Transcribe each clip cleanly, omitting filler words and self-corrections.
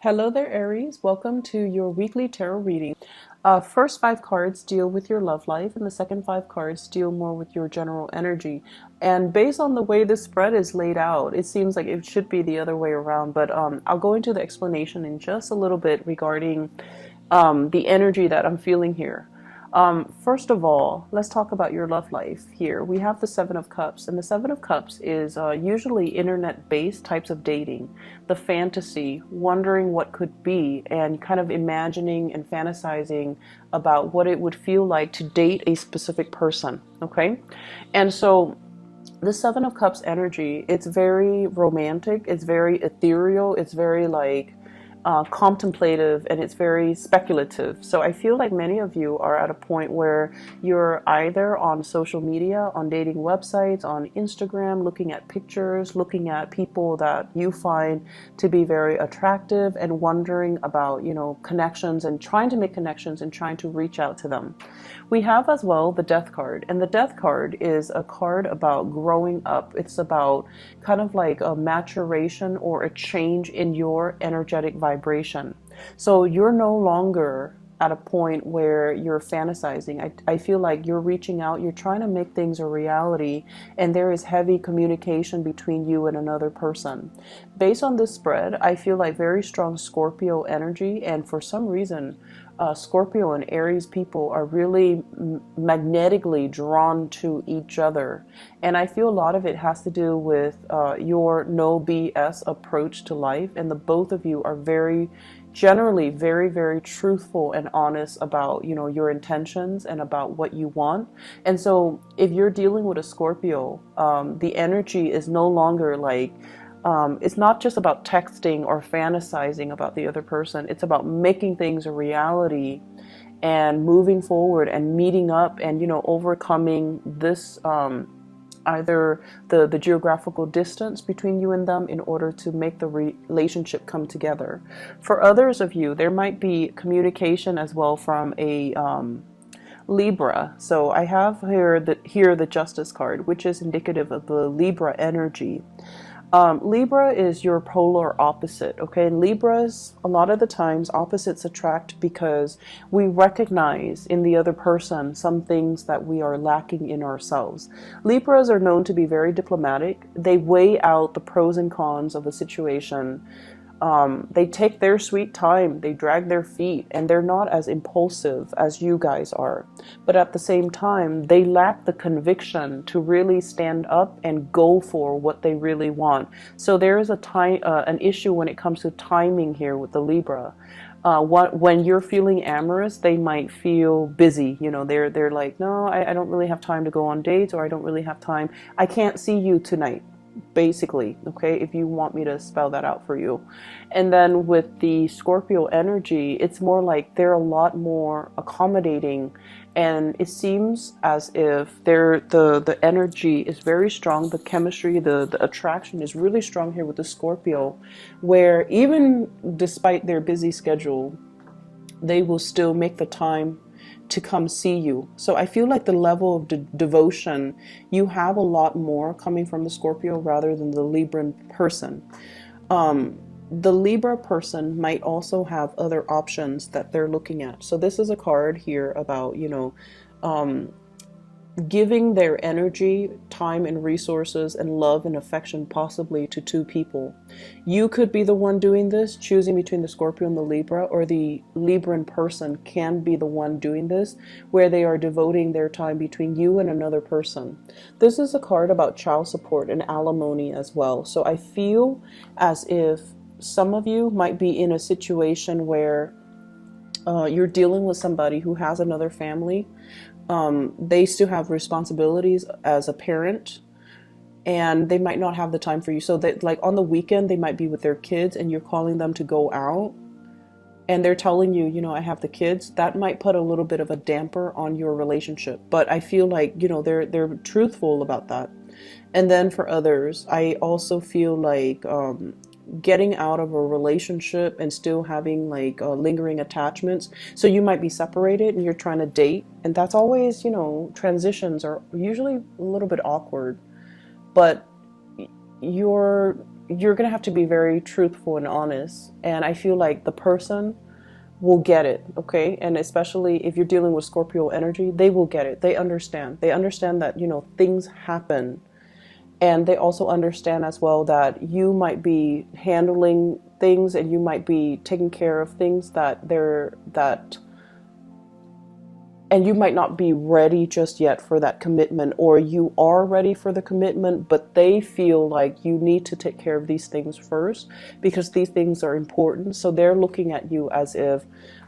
Hello there, Aries. Welcome to your weekly tarot reading. First five cards deal with your love life, and the second five cards deal more with your general energy. And based on the way this spread is laid out, it seems like it should be the other way around. But I'll go into the explanation in just a little bit regarding the energy that I'm feeling here. First of all, let's talk about your love life here. We have the Seven of Cups, and the Seven of Cups is usually internet-based types of dating, the fantasy, wondering what could be, and kind of imagining and fantasizing about what it would feel like to date a specific person, okay? And so the Seven of Cups energy, it's very romantic, it's very ethereal, it's very like contemplative, and it's very speculative. So I feel like many of you are at a point where you're either on social media, on dating websites, on Instagram, looking at pictures, looking at people that you find to be very attractive and wondering about, connections and trying to make connections and trying to reach out to them. We have as well the Death card, and the Death card is a card about growing up. It's about kind of like a maturation or a change in your energetic vibration. So you're no longer at a point where you're fantasizing. I feel like you're reaching out, you're trying to make things a reality, and there is heavy communication between you and another person. Based on this spread, I feel like very strong Scorpio energy, and for some reason, Scorpio and Aries people are really magnetically drawn to each other. And I feel a lot of it has to do with your no BS approach to life. And the both of you are generally very, very truthful and honest about, your intentions and about what you want. And so if you're dealing with a Scorpio, the energy is no longer like, it's not just about texting or fantasizing about the other person. It's about making things a reality and moving forward and meeting up and, overcoming this, either the geographical distance between you and them in order to make the relationship come together. For others of you, there might be communication as well from a Libra. So I have here the Justice card, which is indicative of the Libra energy. Libra is your polar opposite, okay? And Libras, a lot of the times, opposites attract because we recognize in the other person some things that we are lacking in ourselves. Libras are known to be very diplomatic. They weigh out the pros and cons of a situation. They take their sweet time, they drag their feet, and they're not as impulsive as you guys are. But at the same time, they lack the conviction to really stand up and go for what they really want. So there is an issue when it comes to timing here with the Libra. When you're feeling amorous, they might feel busy. They're like, no, I don't really have time to go on dates, or I don't really have time. I can't see you tonight, basically, okay, if you want me to spell that out for you. And then with the Scorpio energy, it's more like they're a lot more accommodating, and it seems as if the energy is very strong. The chemistry, the attraction is really strong here with the Scorpio, where even despite their busy schedule, they will still make the time to come see you. So I feel like the level of devotion, you have a lot more coming from the Scorpio rather than the Libran person. The Libra person might also have other options that they're looking at. So this is a card here about, giving their energy, time, and resources, and love and affection possibly to two people. You could be the one doing this, choosing between the Scorpio and the Libra, or the Libran person can be the one doing this, where they are devoting their time between you and another person. This is a card about child support and alimony as well. So I feel as if some of you might be in a situation where you're dealing with somebody who has another family. They still have responsibilities as a parent, and they might not have the time for you. So that, like, on the weekend, they might be with their kids and you're calling them to go out, and they're telling you, I have the kids. That might put a little bit of a damper on your relationship. But I feel like, they're truthful about that. And then for others, I also feel like getting out of a relationship and still having like lingering attachments. So you might be separated and you're trying to date, and that's always, transitions are usually a little bit awkward, but you're you're going to have to be very truthful and honest. And I feel like the person will get it, okay? And especially if you're dealing with Scorpio energy, they will get it. They understand. They understand that, you know, things happen. And they also understand as well that you might be handling things and you might be taking care of things and you might not be ready just yet for that commitment, or you are ready for the commitment, but they feel like you need to take care of these things first because these things are important. So they're looking at you as if,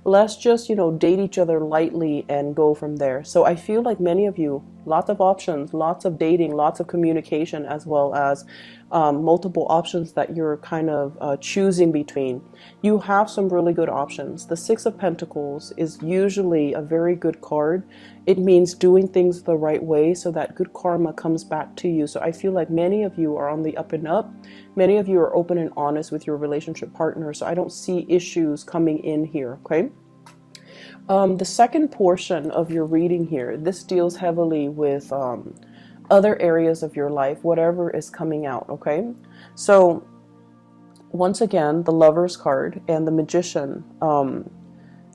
let's just, you know, date each other lightly and go from there. So I feel like many of you, lots of options, lots of dating, lots of communication, as well as multiple options that you're kind of choosing between. You have some really good options. The Six of Pentacles is usually a very good card. It means doing things the right way so that good karma comes back to you. So I feel like many of you are on the up and up. Many of you are open and honest with your relationship partner. So I don't see issues coming in here, okay? The second portion of your reading here, this deals heavily with other areas of your life, whatever is coming out, okay? So once again, the Lover's card and the Magician.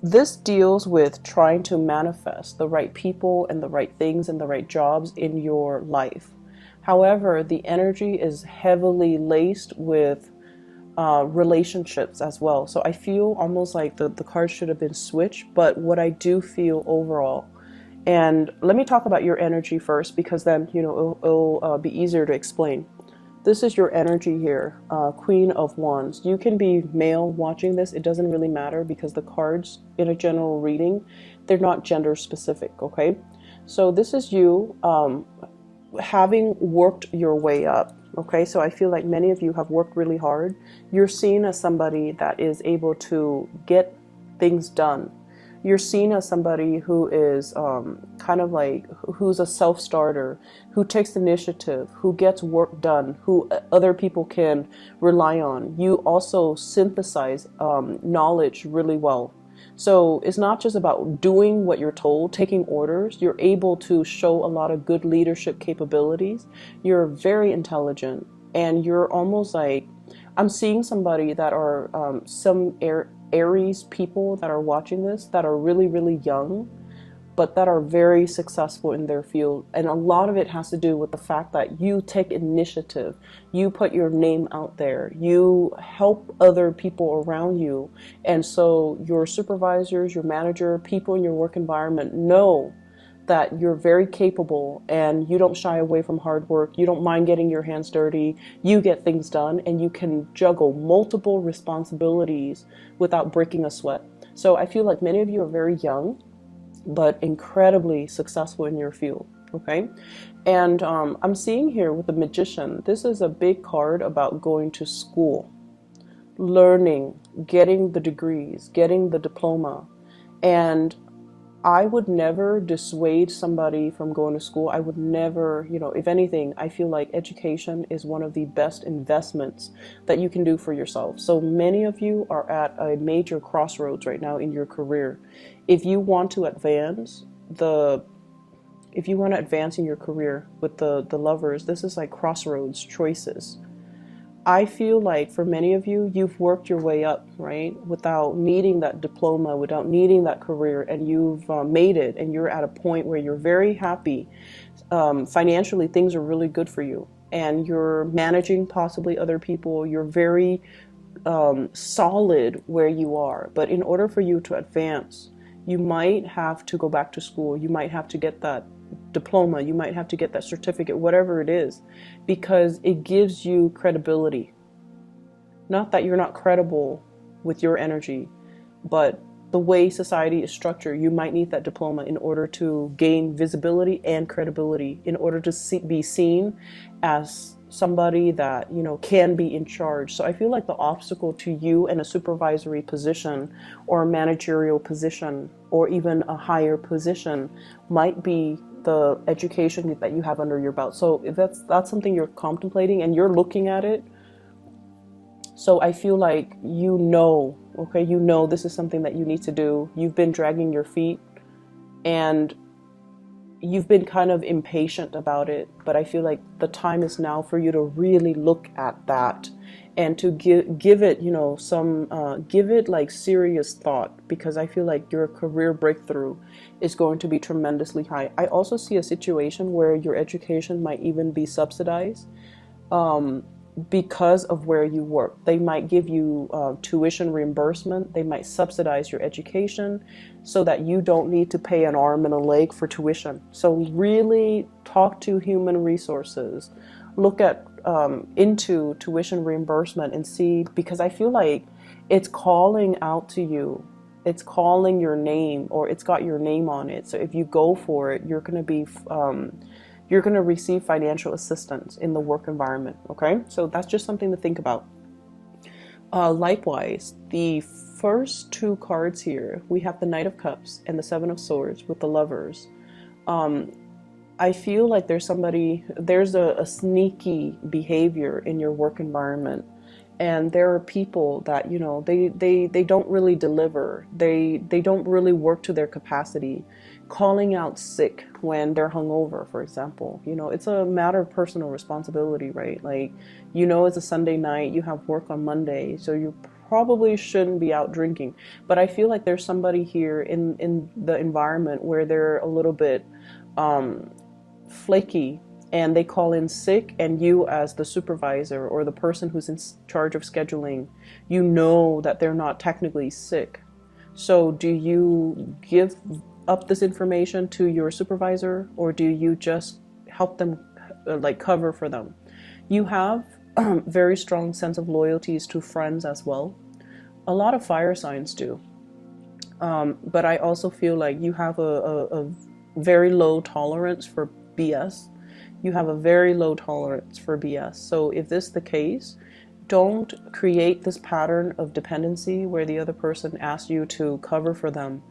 This deals with trying to manifest the right people and the right things and the right jobs in your life. However, the energy is heavily laced with relationships as well. So I feel almost like the cards should have been switched, but what I do feel overall, and let me talk about your energy first, because then, you know, it'll be easier to explain. This is your energy here, Queen of Wands. You can be male watching this. It doesn't really matter because the cards in a general reading, they're not gender specific, okay? So this is you having worked your way up, okay? So I feel like many of you have worked really hard. You're seen as somebody that is able to get things done. You're seen as somebody who is kind of like, who's a self-starter, who takes initiative, who gets work done, who other people can rely on. You also synthesize knowledge really well. So it's not just about doing what you're told, taking orders. You're able to show a lot of good leadership capabilities. You're very intelligent, and you're almost like, I'm seeing somebody that are some Aries people that are watching this that are really, really young, but that are very successful in their field. And a lot of it has to do with the fact that you take initiative, you put your name out there, you help other people around you. And so your supervisors, your manager, people in your work environment know that you're very capable and you don't shy away from hard work. You don't mind getting your hands dirty. You get things done and you can juggle multiple responsibilities without breaking a sweat. So I feel like many of you are very young, but incredibly successful in your field, okay? And I'm seeing here with the Magician, this is a big card about going to school, learning, getting the degrees, getting the diploma. And I would never dissuade somebody from going to school. I would never, you know, if anything, I feel like education is one of the best investments that you can do for yourself. So many of you are at a major crossroads right now in your career. If you want to advance in your career with the Lovers, this is like crossroads choices. I feel like for many of you, you've worked your way up, right? Without needing that diploma, without needing that career, and you've made it, and you're at a point where you're very happy. Financially, things are really good for you, and you're managing possibly other people. You're very solid where you are. But in order for you to advance, you might have to go back to school. You might have to get that diploma, you might have to get that certificate, whatever it is, because it gives you credibility. Not that you're not credible with your energy, but the way society is structured, you might need that diploma in order to gain visibility and credibility, in order to be seen as somebody that, you know, can be in charge. So I feel like the obstacle to you in a supervisory position or a managerial position or even a higher position might be the education that you have under your belt. So if that's something you're contemplating and you're looking at it, so I feel like you know, okay, you know this is something that you need to do. You've been dragging your feet and you've been kind of impatient about it, but I feel like the time is now for you to really look at that and to give it, give it like serious thought, because I feel like your career breakthrough is going to be tremendously high. I also see a situation where your education might even be subsidized, because of where you work. They might give you tuition reimbursement. They might subsidize your education so that you don't need to pay an arm and a leg for tuition. So really talk to human resources. Look at into tuition reimbursement and see, because I feel like it's calling out to you. It's calling your name, or it's got your name on it. So if you go for it, you're going to receive financial assistance in the work environment. Okay, so that's just something to think about. Likewise, the first two cards here, we have the Knight of Cups and the Seven of Swords with the Lovers. I feel like there's a sneaky behavior in your work environment, and there are people that, they don't really deliver. They don't really work to their capacity. Calling out sick when they're hungover, for example, it's a matter of personal responsibility, right? Like, it's a Sunday night, you have work on Monday, so you probably shouldn't be out drinking. But I feel like there's somebody here in the environment where they're a little bit flaky, and they call in sick, and you, as the supervisor or the person who's in charge of scheduling, that they're not technically sick. So do you give up this information to your supervisor, or do you just help them, like cover for them? You have very strong sense of loyalties to friends as well. A lot of fire signs do. But I also feel like you have a very low tolerance for BS. You have a very low tolerance for BS. So if this is the case, don't create this pattern of dependency where the other person asks you to cover for them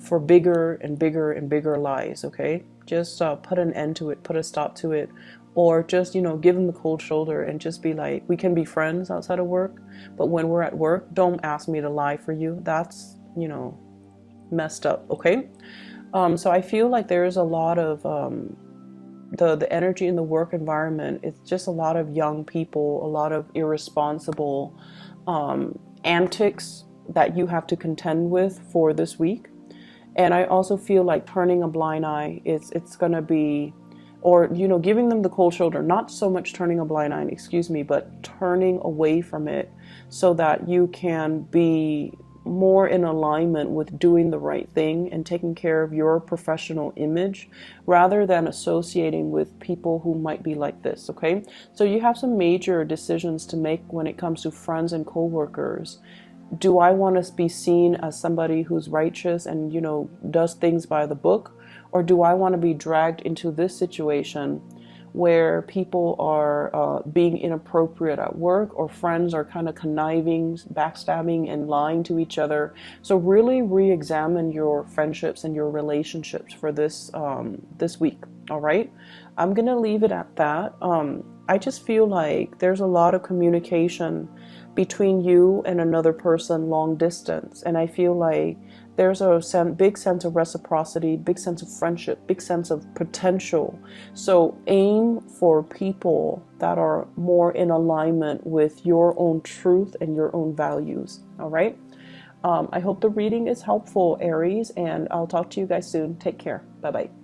for bigger and bigger and bigger lies, okay? Just put an end to it, put a stop to it, or just, give them the cold shoulder and just be like, we can be friends outside of work, but when we're at work, don't ask me to lie for you. That's, messed up, okay? So I feel like there's a lot of the energy in the work environment. It's just a lot of young people, a lot of irresponsible antics that you have to contend with for this week. And I also feel like turning a blind eye, it's going to be, or, giving them the cold shoulder, not so much turning a blind eye, but turning away from it so that you can be more in alignment with doing the right thing and taking care of your professional image rather than associating with people who might be like this, okay? So you have some major decisions to make when it comes to friends and co-workers. Do I want to be seen as somebody who's righteous and, does things by the book? Or do I want to be dragged into this situation where people are being inappropriate at work, or friends are kind of conniving, backstabbing, and lying to each other? So really re-examine your friendships and your relationships for this week, all right? I'm going to leave it at that. I just feel like there's a lot of communication between you and another person long distance, and I feel like there's a big sense of reciprocity, big sense of friendship, big sense of potential. So aim for people that are more in alignment with your own truth and your own values. All right. I hope the reading is helpful, Aries, and I'll talk to you guys soon. Take care. Bye-bye.